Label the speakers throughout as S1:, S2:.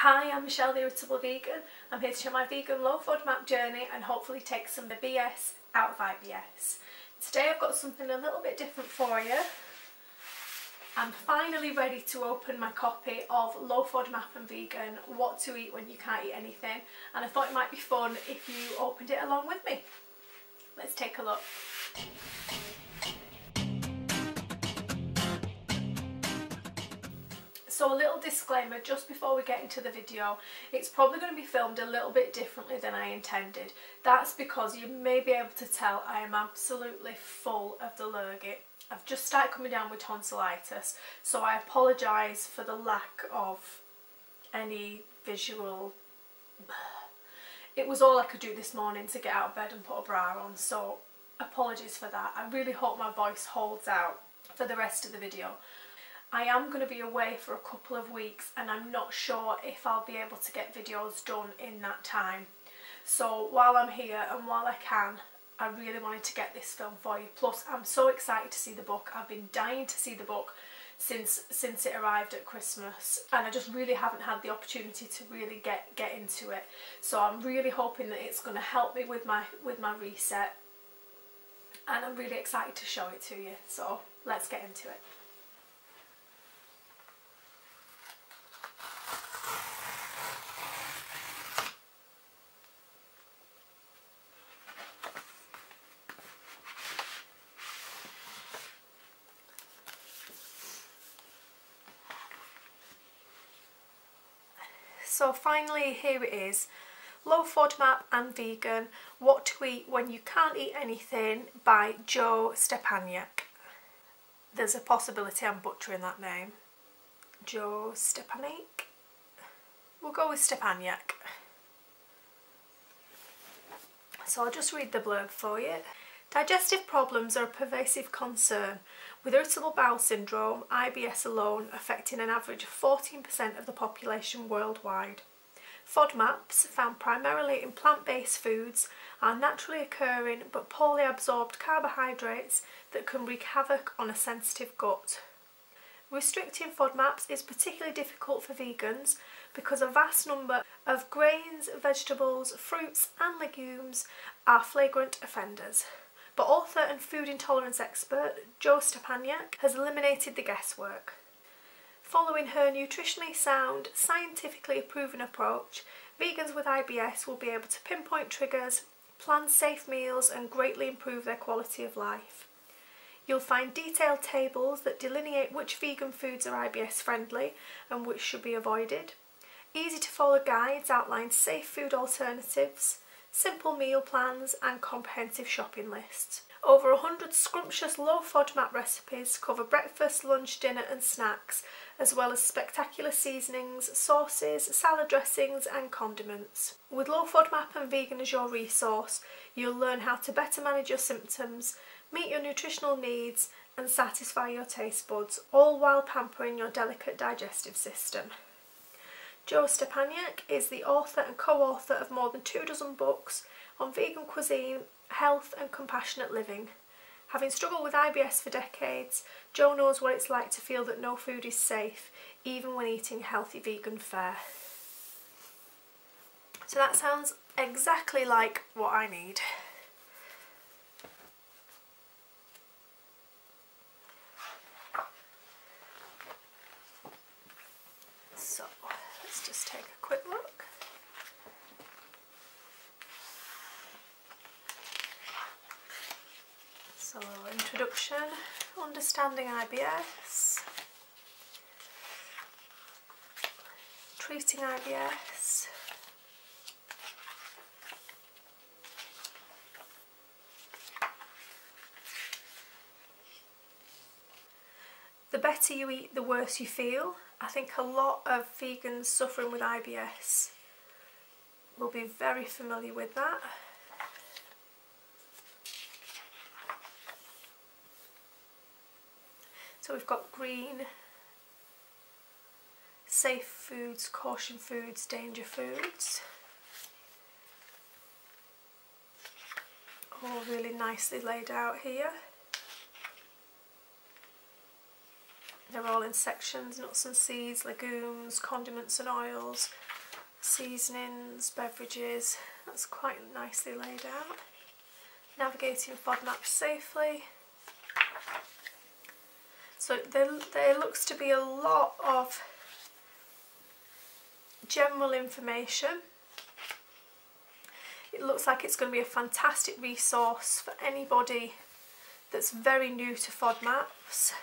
S1: Hi, I'm Michelle, the Irritable Vegan. I'm here to share my vegan low FODMAP journey and hopefully take some of the BS out of IBS. Today I've got something a little bit different for you. I'm finally ready to open my copy of Low FODMAP and Vegan, What to Eat When You Can't Eat Anything, and I thought it might be fun if you opened it along with me. Let's take a look. So a little disclaimer just before we get into the video, it's probably going to be filmed a little bit differently than I intended. That's because you may be able to tell I am absolutely full of the lurgy. I've just started coming down with tonsillitis, so I apologise for the lack of any visual. It was all I could do this morning to get out of bed and put a bra on, so apologies for that. I really hope my voice holds out for the rest of the video. I am going to be away for a couple of weeks and I'm not sure if I'll be able to get videos done in that time. So while I'm here and while I can, I really wanted to get this film for you. Plus I'm so excited to see the book. I've been dying to see the book since it arrived at Christmas, and I just really haven't had the opportunity to really get into it. So I'm really hoping that it's going to help me with my reset, and I'm really excited to show it to you. So let's get into it. So finally, here it is, Low FODMAP and Vegan, What to Eat When You Can't Eat Anything by Stepaniak. There's a possibility I'm butchering that name. Stepaniak? We'll go with Stepaniak. So I'll just read the blurb for you. Digestive problems are a pervasive concern, with irritable bowel syndrome, IBS alone, affecting an average of 14% of the population worldwide. FODMAPs, found primarily in plant-based foods, are naturally occurring but poorly absorbed carbohydrates that can wreak havoc on a sensitive gut. Restricting FODMAPs is particularly difficult for vegans because a vast number of grains, vegetables, fruits and legumes are flagrant offenders. But author and food intolerance expert Stepaniak has eliminated the guesswork. Following her nutritionally sound, scientifically proven approach, vegans with IBS will be able to pinpoint triggers, plan safe meals and greatly improve their quality of life. You'll find detailed tables that delineate which vegan foods are IBS friendly and which should be avoided. Easy to follow guides outline safe food alternatives, simple meal plans and comprehensive shopping lists. Over 100 scrumptious low FODMAP recipes cover breakfast, lunch, dinner and snacks, as well as spectacular seasonings, sauces, salad dressings and condiments. With Low FODMAP and Vegan as your resource, you'll learn how to better manage your symptoms, meet your nutritional needs and satisfy your taste buds, all while pampering your delicate digestive system. Stepaniak is the author and co-author of more than 24 books on vegan cuisine, health and compassionate living. Having struggled with IBS for decades, Jo knows what it's like to feel that no food is safe, even when eating healthy vegan fare. So that sounds exactly like what I need. So let's just take a quick look. So, introduction, understanding IBS, treating IBS, the better you eat, the worse you feel. I think a lot of vegans suffering with IBS will be very familiar with that. So we've got green, safe foods, caution foods, danger foods. All really nicely laid out here. They're all in sections: nuts and seeds, legumes, condiments and oils, seasonings, beverages. That's quite nicely laid out. Navigating FODMAPs safely. So there looks to be a lot of general information. It looks like it's going to be a fantastic resource for anybody that's very new to FODMAPs.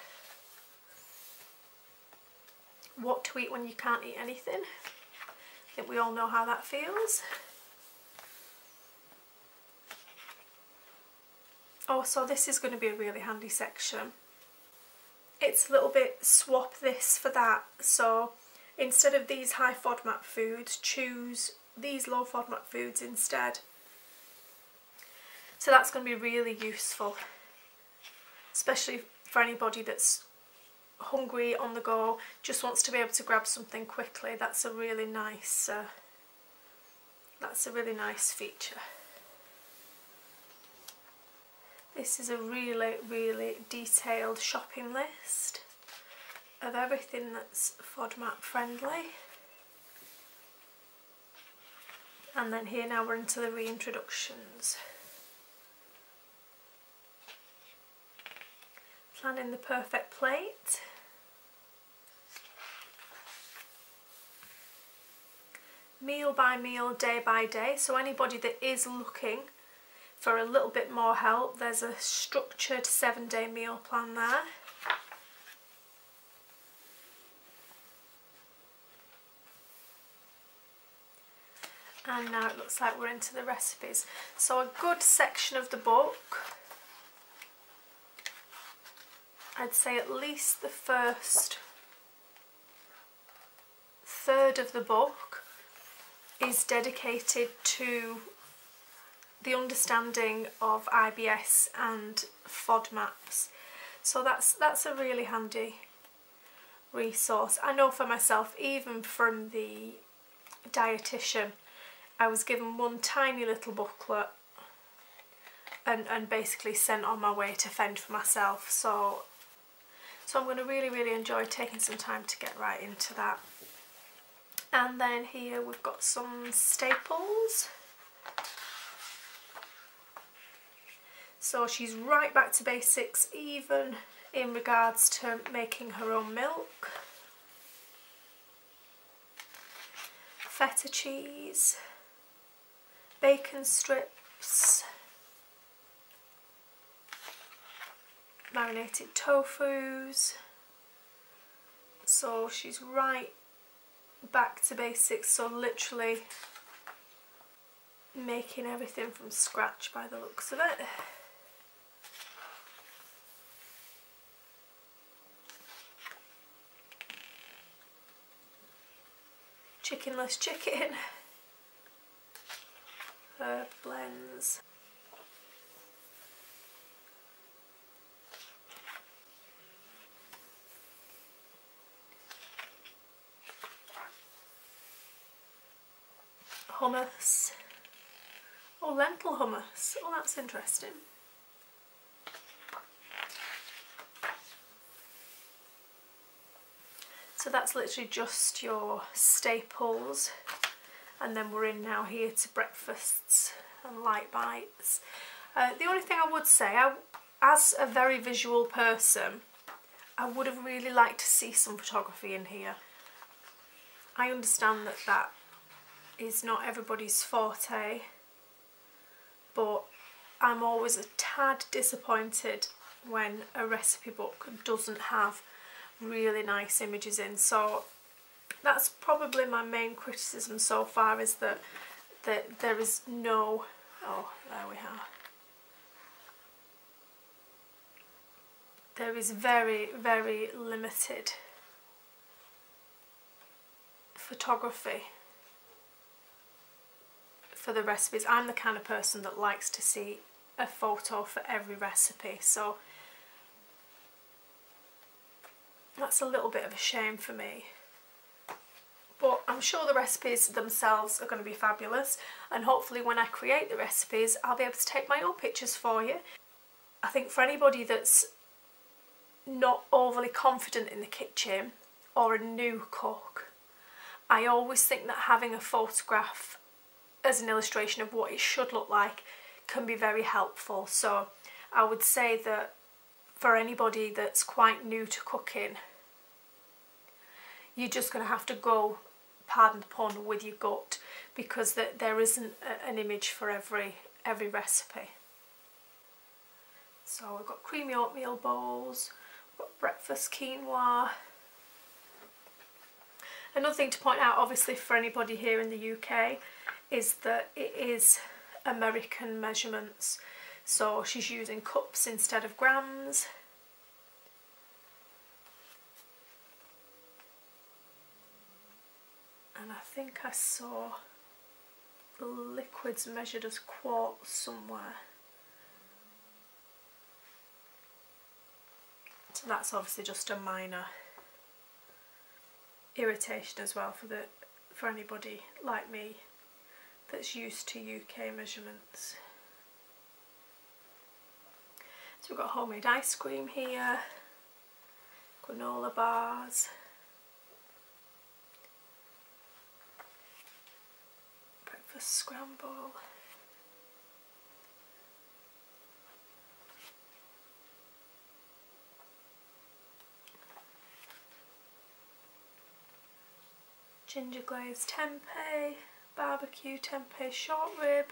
S1: What to eat when you can't eat anything. I think we all know how that feels. Oh, so this is going to be a really handy section. It's a little bit swap this for that. So instead of these high FODMAP foods, choose these low FODMAP foods instead. So that's going to be really useful, especially for anybody that's hungry, on the go, just wants to be able to grab something quickly. That's a really nice feature. This is a really, really detailed shopping list of everything that's FODMAP friendly. And then here now we're into the reintroductions. Planning the perfect plate. Meal by meal, day by day. So anybody that is looking for a little bit more help, there's a structured 7-day meal plan there. And now it looks like we're into the recipes. So a good section of the book, I'd say at least the first third of the book is dedicated to the understanding of IBS and FODMAPs. So that's a really handy resource. I know for myself, even from the dietitian, I was given one tiny little booklet and basically sent on my way to fend for myself. So I'm going to really, really enjoy taking some time to get right into that. And then here we've got some staples. So she's right back to basics, even in regards to making her own milk. Feta cheese, bacon strips, marinated tofus. So she's right back to basics, so literally making everything from scratch by the looks of it. Chickenless chicken, herb blends, hummus. Oh, lentil hummus. Oh, that's interesting. So that's literally just your staples, and then we're in now here to breakfasts and light bites. The only thing I would say, as a very visual person, I would have really liked to see some photography in here. I understand that is not everybody's forte, but I'm always a tad disappointed when a recipe book doesn't have really nice images in. So that's probably my main criticism so far, is that there is no, oh, there we are. There is very, very limited photography for the recipes. I'm the kind of person that likes to see a photo for every recipe, so that's a little bit of a shame for me. But I'm sure the recipes themselves are going to be fabulous, and hopefully when I create the recipes I'll be able to take my own pictures for you. I think for anybody that's not overly confident in the kitchen or a new cook, I always think that having a photograph as an illustration of what it should look like can be very helpful. So I would say that for anybody that's quite new to cooking, you're just going to have to go, pardon the pun, with your gut, because there isn't an image for every recipe. So we've got creamy oatmeal bowls, we've got breakfast quinoa. Another thing to point out, obviously, for anybody here in the UK, is that it is American measurements. So she's using cups instead of grams. And I think I saw the liquids measured as quarts somewhere. So that's obviously just a minor irritation as well for anybody like me that's used to UK measurements. So we've got homemade ice cream here, granola bars, breakfast scramble, ginger glazed tempeh, barbecue tempeh short rib,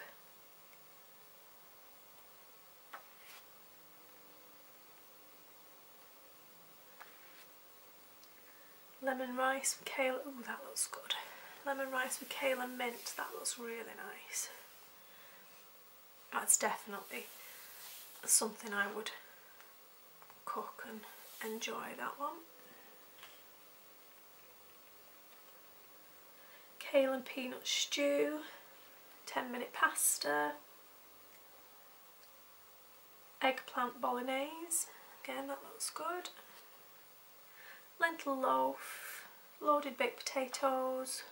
S1: lemon rice with kale. Ooh, that looks good. Lemon rice with kale and mint. That looks really nice. That's definitely something I would cook and enjoy, that one. Kale and peanut stew, 10-minute pasta, eggplant bolognese, again that looks good, lentil loaf, loaded baked potatoes,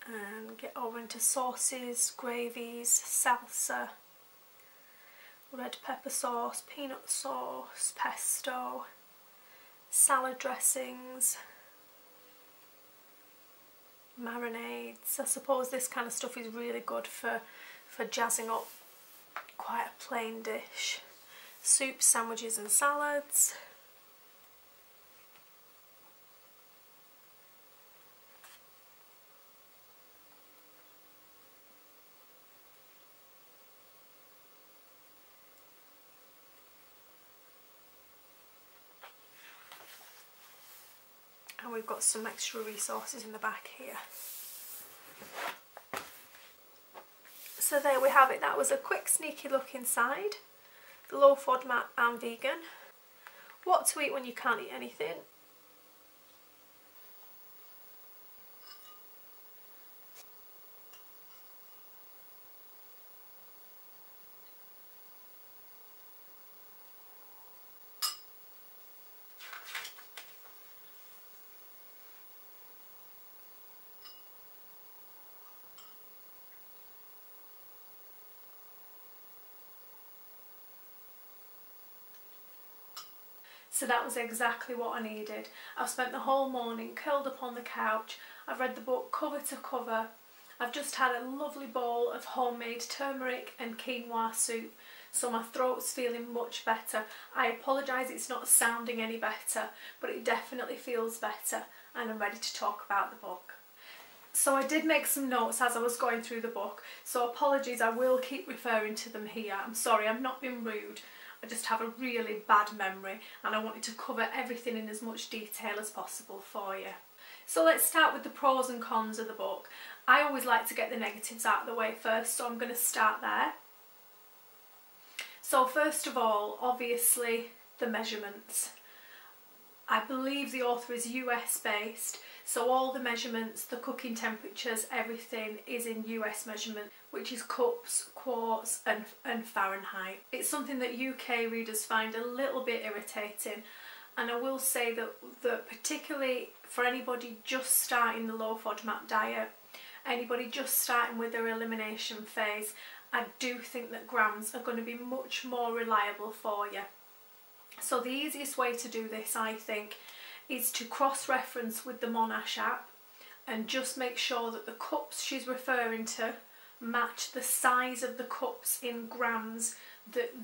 S1: and get over into sauces, gravies, salsa, red pepper sauce, peanut sauce, pesto, salad dressings, marinades. I suppose this kind of stuff is really good for jazzing up quite a plain dish. Soups, sandwiches and salads. And we've got some extra resources in the back here. So there we have it. That was a quick sneaky look inside the Low FODMAP and Vegan. What to eat when you can't eat anything. So that was exactly what I needed. I've spent the whole morning curled up on the couch. I've read the book cover to cover. I've just had a lovely bowl of homemade turmeric and quinoa soup, so my throat's feeling much better. I apologise it's not sounding any better, but it definitely feels better, and I'm ready to talk about the book. So I did make some notes as I was going through the book, so apologies, I will keep referring to them here. I'm sorry, I'm not being rude. I just have a really bad memory and I wanted to cover everything in as much detail as possible for you. So let's start with the pros and cons of the book. I always like to get the negatives out of the way first, so I'm going to start there. So first of all, obviously the measurements. I believe the author is US based, so all the measurements, the cooking temperatures, everything is in US measurement, which is cups, quarts and Fahrenheit. It's something that UK readers find a little bit irritating, and I will say that particularly for anybody just starting the low FODMAP diet, anybody just starting with their elimination phase, I do think that grams are going to be much more reliable for you. So the easiest way to do this, I think, is to cross-reference with the Monash app and just make sure that the cups she's referring to match the size of the cups in grams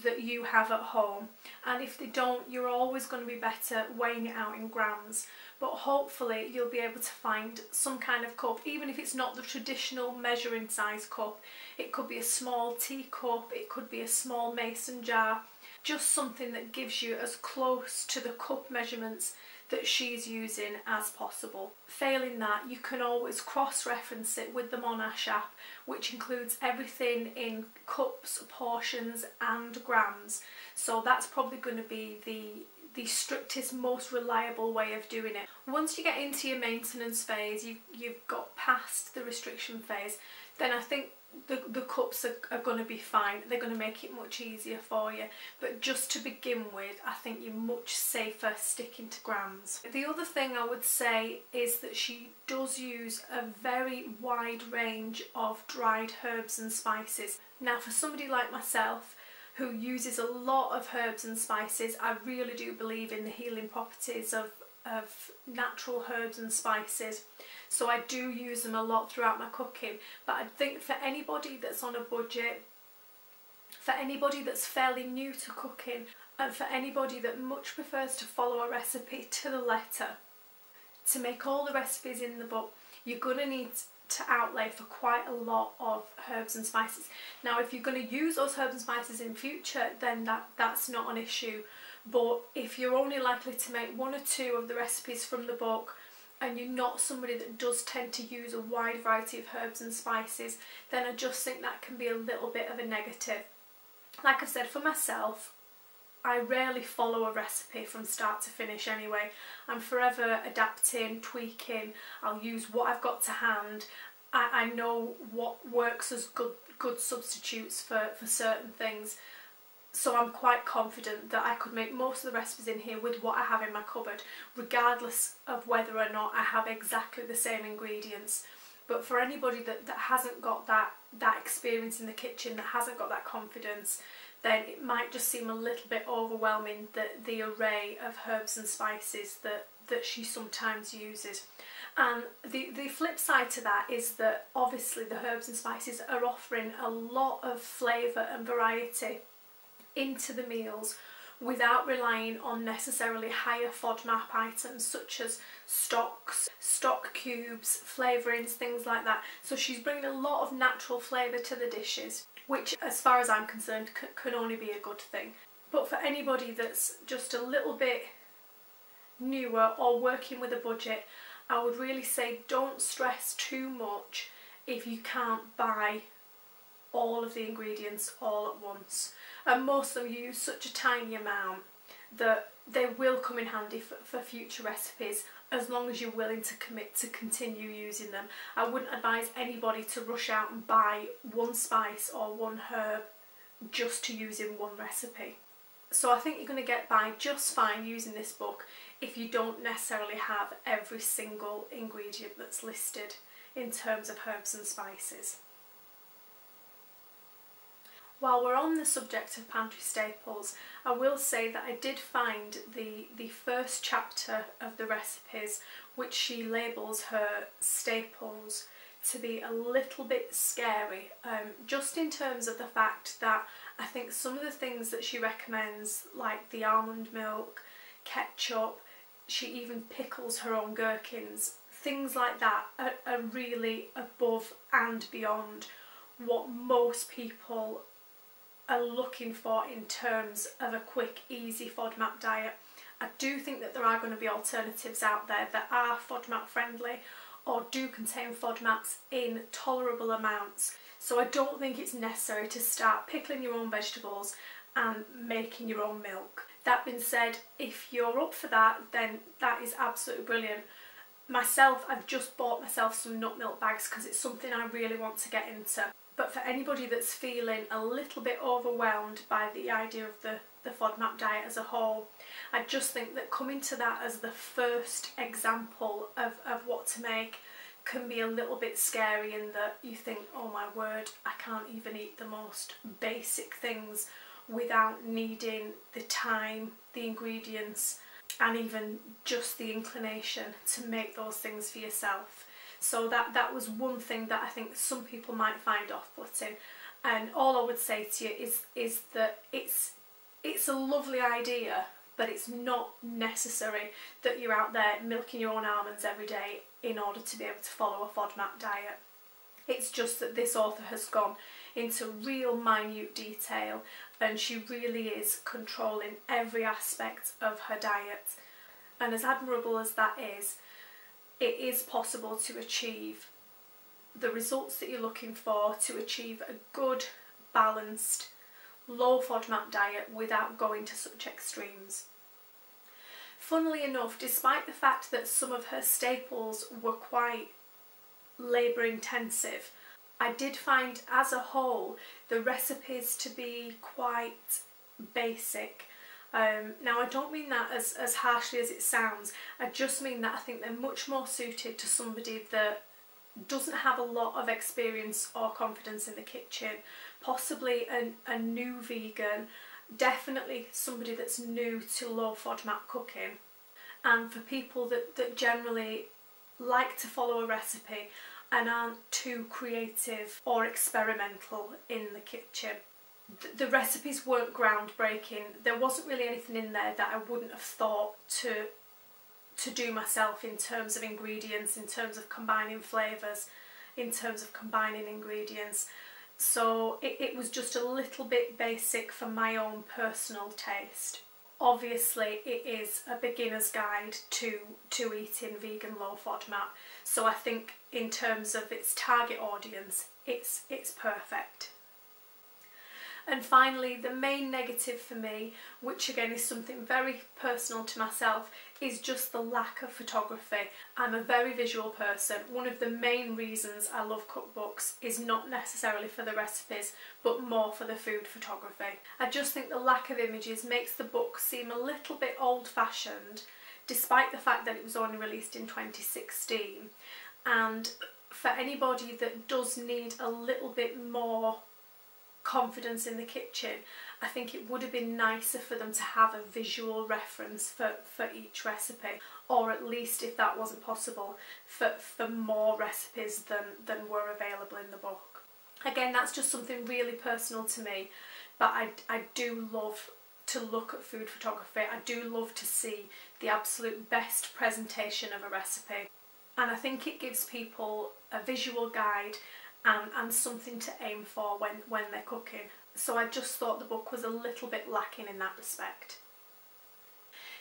S1: that you have at home. And if they don't, you're always going to be better weighing it out in grams. But hopefully you'll be able to find some kind of cup, even if it's not the traditional measuring size cup. It could be a small teacup, it could be a small mason jar, just something that gives you as close to the cup measurements that she's using as possible. Failing that, you can always cross-reference it with the Monash app, which includes everything in cups, portions and grams. So that's probably going to be the strictest, most reliable way of doing it. Once you get into your maintenance phase, you've got past the restriction phase, then I think the cups are going to be fine. They're going to make it much easier for you. But just to begin with, I think you're much safer sticking to grams. The other thing I would say is that she does use a very wide range of dried herbs and spices. Now, for somebody like myself who uses a lot of herbs and spices, I really do believe in the healing properties of natural herbs and spices. So I do use them a lot throughout my cooking. But I think for anybody that's on a budget, for anybody that's fairly new to cooking, and for anybody that much prefers to follow a recipe to the letter, to make all the recipes in the book, you're going to need to outlay for quite a lot of herbs and spices. Now, if you're going to use those herbs and spices in future, then that's not an issue. But if you're only likely to make one or two of the recipes from the book, and you're not somebody that does tend to use a wide variety of herbs and spices, then I just think that can be a little bit of a negative. Like I've said, for myself, I rarely follow a recipe from start to finish anyway. I'm forever adapting, tweaking. I'll use what I've got to hand. I know what works as good substitutes for certain things. So I'm quite confident that I could make most of the recipes in here with what I have in my cupboard, regardless of whether or not I have exactly the same ingredients. But for anybody that hasn't got that experience in the kitchen, that hasn't got that confidence, then it might just seem a little bit overwhelming, the array of herbs and spices that she sometimes uses. And the flip side to that is that obviously the herbs and spices are offering a lot of flavour and variety into the meals without relying on necessarily higher FODMAP items such as stock cubes, flavourings, things like that. So she's bringing a lot of natural flavour to the dishes, which as far as I'm concerned can only be a good thing. But for anybody that's just a little bit newer or working with a budget, I would really say don't stress too much if you can't buy all of the ingredients all at once. And most of them use such a tiny amount that they will come in handy for future recipes, as long as you're willing to commit to continue using them. I wouldn't advise anybody to rush out and buy one spice or one herb just to use in one recipe. So I think you're going to get by just fine using this book if you don't necessarily have every single ingredient that's listed in terms of herbs and spices. While we're on the subject of Pantry Staples, I will say that I did find the first chapter of the recipes, which she labels her staples, to be a little bit scary, just in terms of the fact that I think some of the things that she recommends, like the almond milk, ketchup, she even pickles her own gherkins, things like that are really above and beyond what most people are looking for in terms of a quick, easy FODMAP diet. I do think that there are going to be alternatives out there that are FODMAP friendly or do contain FODMAPs in tolerable amounts. So I don't think it's necessary to start pickling your own vegetables and making your own milk. That being said, if you're up for that, then that is absolutely brilliant. Myself, I've just bought myself some nut milk bags because it's something I really want to get into. But for anybody that's feeling a little bit overwhelmed by the idea of the FODMAP diet as a whole, I just think that coming to that as the first example of what to make can be a little bit scary in that you think, oh my word, I can't even eat the most basic things without needing the time, the ingredients, and even just the inclination to make those things for yourself. So that was one thing that I think some people might find off-putting. And all I would say to you is that it's a lovely idea, but it's not necessary that you're out there milking your own almonds every day in order to be able to follow a FODMAP diet. It's just that this author has gone into real minute detail, and she really is controlling every aspect of her diet. And as admirable as that is, it is possible to achieve the results that you're looking for, to achieve a good, balanced, low FODMAP diet without going to such extremes. Funnily enough, despite the fact that some of her staples were quite labour intensive, I did find as a whole the recipes to be quite basic. Now I don't mean that as harshly as it sounds, I just mean that I think they're much more suited to somebody that doesn't have a lot of experience or confidence in the kitchen, possibly a new vegan, definitely somebody that's new to low FODMAP cooking, and for people that generally like to follow a recipe and aren't too creative or experimental in the kitchen. The recipes weren't groundbreaking. There wasn't really anything in there that I wouldn't have thought to do myself in terms of ingredients, in terms of combining flavours, in terms of combining ingredients. So it was just a little bit basic for my own personal taste. Obviously it is a beginner's guide to eating vegan low FODMAP, so I think in terms of its target audience it's perfect. And finally, the main negative for me, which again is something very personal to myself, is just the lack of photography. I'm a very visual person. One of the main reasons I love cookbooks is not necessarily for the recipes, but more for the food photography. I just think the lack of images makes the book seem a little bit old-fashioned, despite the fact that it was only released in 2016. And for anybody that does need a little bit more confidence in the kitchen, I think it would have been nicer for them to have a visual reference for each recipe, or at least, if that wasn't possible, for more recipes than were available in the book. Again, that's just something really personal to me, but I do love to look at food photography. I do love to see the absolute best presentation of a recipe, and I think it gives people a visual guide and something to aim for when they're cooking. So I just thought the book was a little bit lacking in that respect.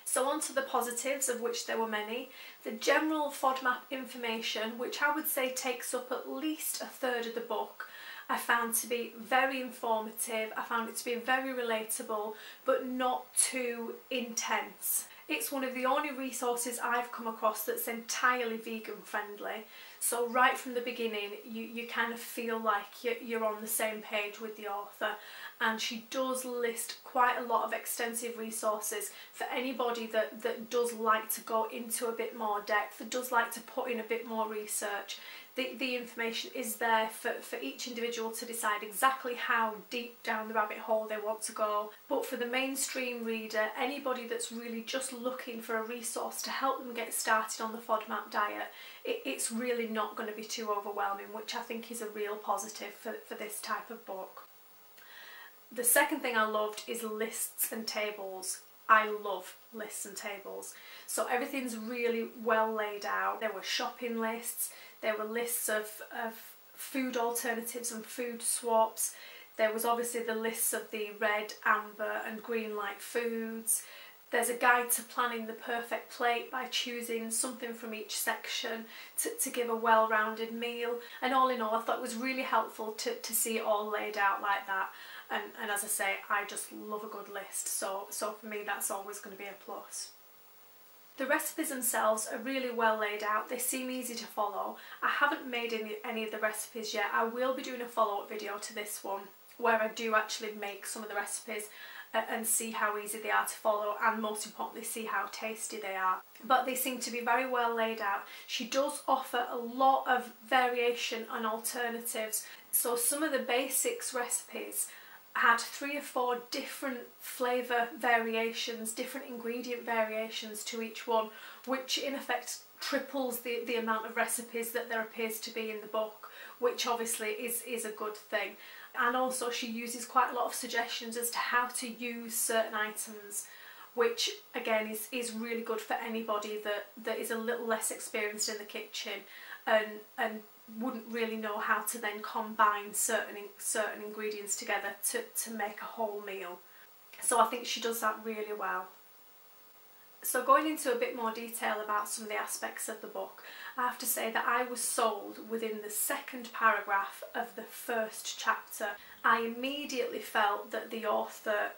S1: So on to the positives, of which there were many. The general FODMAP information, which I would say takes up at least a third of the book, I found to be very informative. I found it to be very relatable, but not too intense. It's one of the only resources I've come across that's entirely vegan friendly. So right from the beginning you kind of feel like you're on the same page with the author, and she does list quite a lot of extensive resources for anybody that does like to go into a bit more depth, that does like to put in a bit more research. The information is there for each individual to decide exactly how deep down the rabbit hole they want to go. But for the mainstream reader, anybody that's really just looking for a resource to help them get started on the FODMAP diet, it's really not going to be too overwhelming, which I think is a real positive for this type of book. The second thing I loved is lists and tables. I love lists and tables. So everything's really well laid out. There were shopping lists, there were lists of food alternatives and food swaps. There was obviously the lists of the red, amber and green light foods. There's a guide to planning the perfect plate by choosing something from each section to give a well-rounded meal. And all in all, I thought it was really helpful to see it all laid out like that. And as I say, I just love a good list, so for me that's always going to be a plus. The recipes themselves are really well laid out. They seem easy to follow. I haven't made any of the recipes yet. I will be doing a follow-up video to this one where I do actually make some of the recipes and see how easy they are to follow, and most importantly see how tasty they are. But they seem to be very well laid out. She does offer a lot of variation and alternatives. So some of the basics recipes had 3 or 4 different flavour variations, different ingredient variations to each one, which in effect triples the amount of recipes that there appears to be in the book, which obviously is a good thing. And also she uses quite a lot of suggestions as to how to use certain items, which again is really good for anybody that is a little less experienced in the kitchen and wouldn't really know how to then combine certain ingredients together to make a whole meal. So I think she does that really well. So going into a bit more detail about some of the aspects of the book, I have to say that I was sold within the 2nd paragraph of the 1st chapter. I immediately felt that the author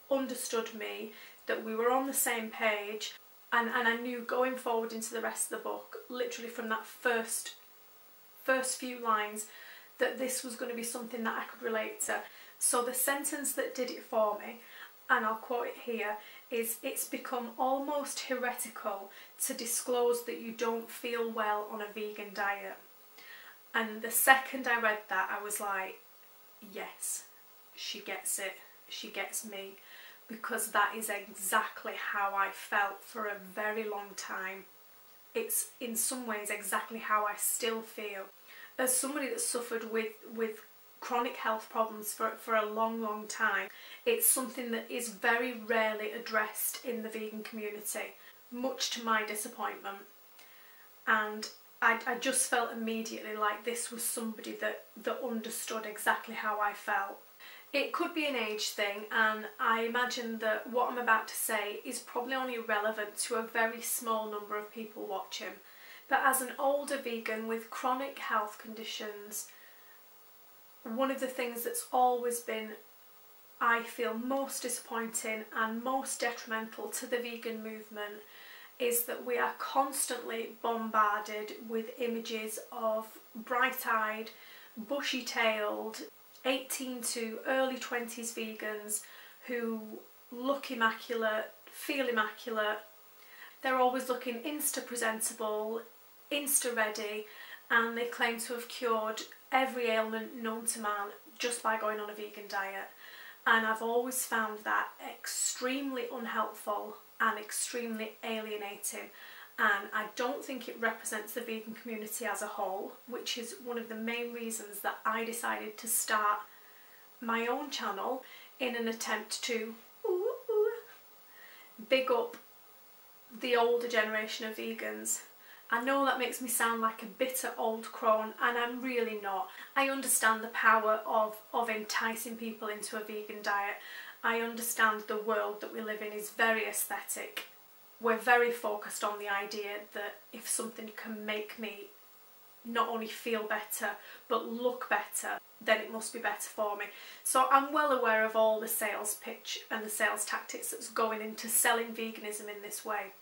S1: understood me, that we were on the same page, and I knew going forward into the rest of the book, literally from that first few lines, that this was going to be something that I could relate to. So the sentence that did it for me, and I'll quote it here, is, "It's become almost heretical to disclose that you don't feel well on a vegan diet." And the second I read that, I was like, yes, she gets it, she gets me, because that is exactly how I felt for a very long time. It's in some ways exactly how I still feel. As somebody that suffered with chronic health problems for a long time, it's something that is very rarely addressed in the vegan community, much to my disappointment. And I just felt immediately like this was somebody that understood exactly how I felt. It could be an age thing, and I imagine that what I'm about to say is probably only relevant to a very small number of people watching. But as an older vegan with chronic health conditions, one of the things that's always been, I feel, most disappointing and most detrimental to the vegan movement is that we are constantly bombarded with images of bright-eyed, bushy-tailed, 18 to early 20s vegans who look immaculate, feel immaculate. They're always looking insta-presentable, insta-ready, and they claim to have cured every ailment known to man just by going on a vegan diet. And I've always found that extremely unhelpful and extremely alienating, and I don't think it represents the vegan community as a whole, which is one of the main reasons that I decided to start my own channel in an attempt to big up the older generation of vegans. I know that makes me sound like a bitter old crone, and I'm really not. I understand the power of enticing people into a vegan diet. I understand the world that we live in is very aesthetic. We're very focused on the idea that if something can make me not only feel better but look better, then it must be better for me. So I'm well aware of all the sales pitch and the sales tactics that's going into selling veganism in this way.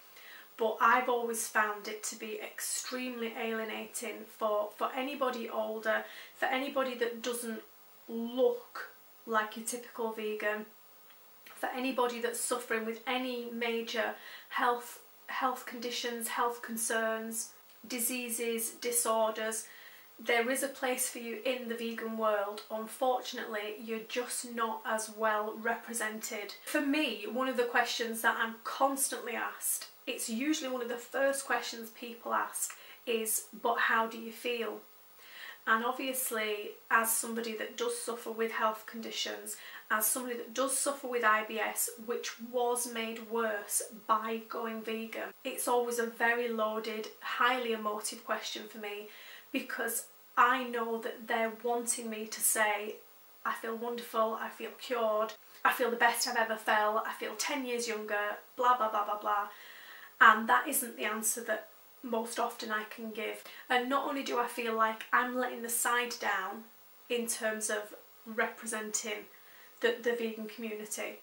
S1: But I've always found it to be extremely alienating for anybody older, for anybody that doesn't look like your typical vegan, for anybody that's suffering with any major health conditions, health concerns, diseases, disorders. There is a place for you in the vegan world. Unfortunately, you're just not as well represented. For me, one of the questions that I'm constantly asked, it's usually one of the first questions people ask, is, but how do you feel? And obviously, as somebody that does suffer with health conditions, as somebody that does suffer with IBS, which was made worse by going vegan, it's always a very loaded, highly emotive question for me, because I know that they're wanting me to say, I feel wonderful, I feel cured, I feel the best I've ever felt, I feel 10 years younger, blah blah blah blah blah. And that isn't the answer that most often I can give. And not only do I feel like I'm letting the side down in terms of representing the vegan community,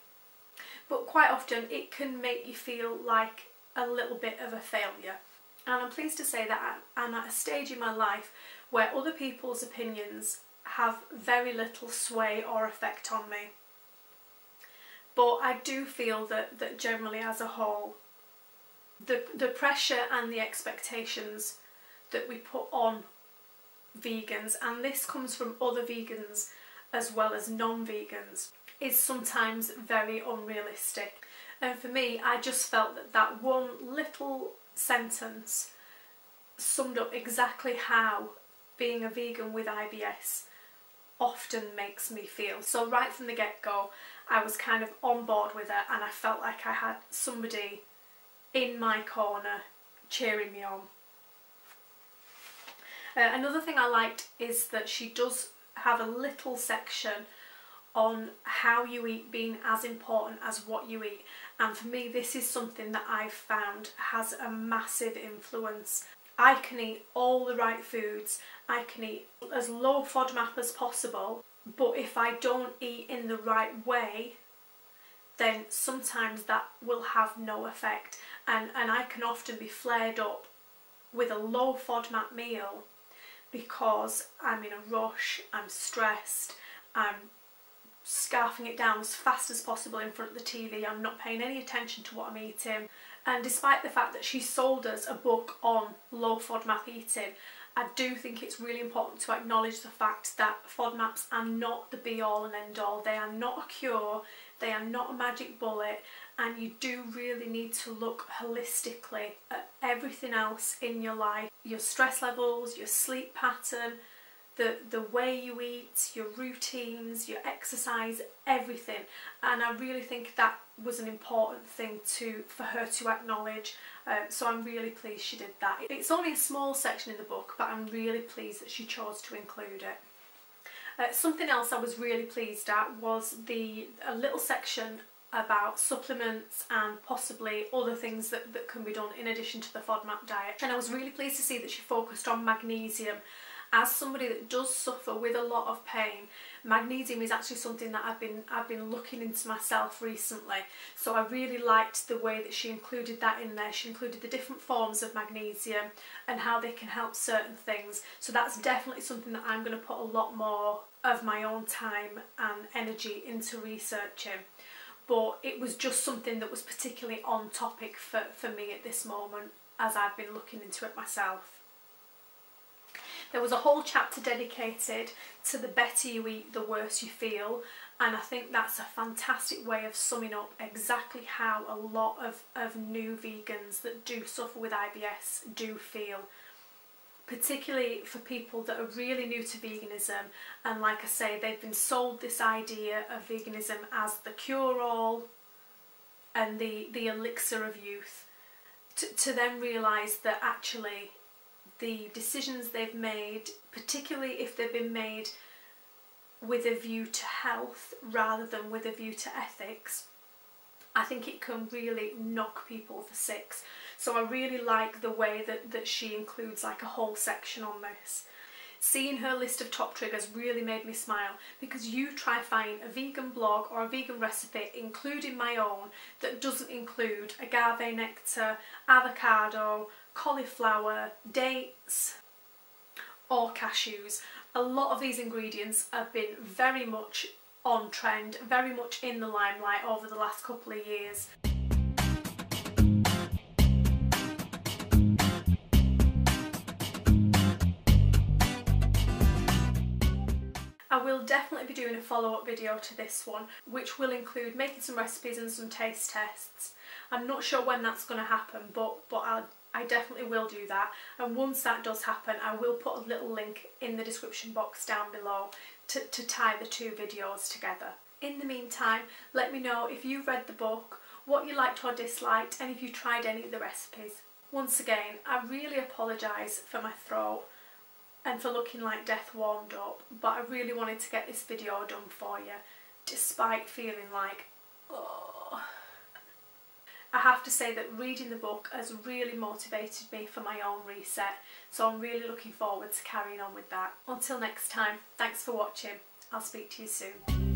S1: but quite often it can make you feel like a little bit of a failure. And I'm pleased to say that I'm at a stage in my life where other people's opinions have very little sway or effect on me. But I do feel that generally as a whole, the pressure and the expectations that we put on vegans, and this comes from other vegans as well as non-vegans, is sometimes very unrealistic. And for me, I just felt that one little sentence summed up exactly how being a vegan with IBS often makes me feel. So right from the get-go, I was kind of on board with her, and I felt like I had somebody in my corner cheering me on. Another thing I liked is that she does have a little section on how you eat being as important as what you eat, and for me this is something that I've found has a massive influence. I can eat all the right foods, I can eat as low FODMAP as possible, but if I don't eat in the right way, then sometimes that will have no effect, and I can often be flared up with a low FODMAP meal because I'm in a rush, I'm stressed, I'm scarfing it down as fast as possible in front of the TV, I'm not paying any attention to what I'm eating. And despite the fact that she sold us a book on low FODMAP eating, I do think it's really important to acknowledge the fact that FODMAPs are not the be all and end all. They are not a cure, they are not a magic bullet, and you do really need to look holistically at everything else in your life. Your stress levels, your sleep pattern, the way you eat, your routines, your exercise, everything. And I really think that was an important thing for her to acknowledge. So I'm really pleased she did that. It's only a small section in the book, but I'm really pleased that she chose to include it. Something else I was really pleased at was a little section about supplements and possibly other things that can be done in addition to the FODMAP diet. And I was really pleased to see that she focused on magnesium. As somebody that does suffer with a lot of pain, magnesium is actually something that I've been looking into myself recently. So I really liked the way that she included that in there. She included the different forms of magnesium and how they can help certain things. So that's definitely something that I'm going to put a lot more of my own time and energy into researching. But it was just something that was particularly on topic for me at this moment as I've been looking into it myself. There was a whole chapter dedicated to the better you eat, the worse you feel, and I think that's a fantastic way of summing up exactly how a lot of new vegans that do suffer with IBS do feel. Particularly for people that are really new to veganism, and like I say, they've been sold this idea of veganism as the cure-all and the elixir of youth, to then realise that actually the decisions they've made, particularly if they've been made with a view to health rather than with a view to ethics, I think it can really knock people for six. So I really like the way that she includes like a whole section on this. Seeing her list of top triggers really made me smile, because you try find a vegan blog or a vegan recipe, including my own, that doesn't include agave nectar, avocado, cauliflower, dates or cashews. A lot of these ingredients have been very much on trend, very much in the limelight over the last couple of years. I will definitely be doing a follow-up video to this one, which will include making some recipes and some taste tests. I'm not sure when that's going to happen, but I definitely will do that, and once that does happen I will put a little link in the description box down below to tie the two videos together. In the meantime, let me know if you've read the book, what you liked or disliked, and if you tried any of the recipes. Once again, I really apologise for my throat and for looking like death warmed up, but I really wanted to get this video done for you, despite feeling like, oh. I have to say that reading the book has really motivated me for my own reset, so I'm really looking forward to carrying on with that. Until next time, thanks for watching. I'll speak to you soon.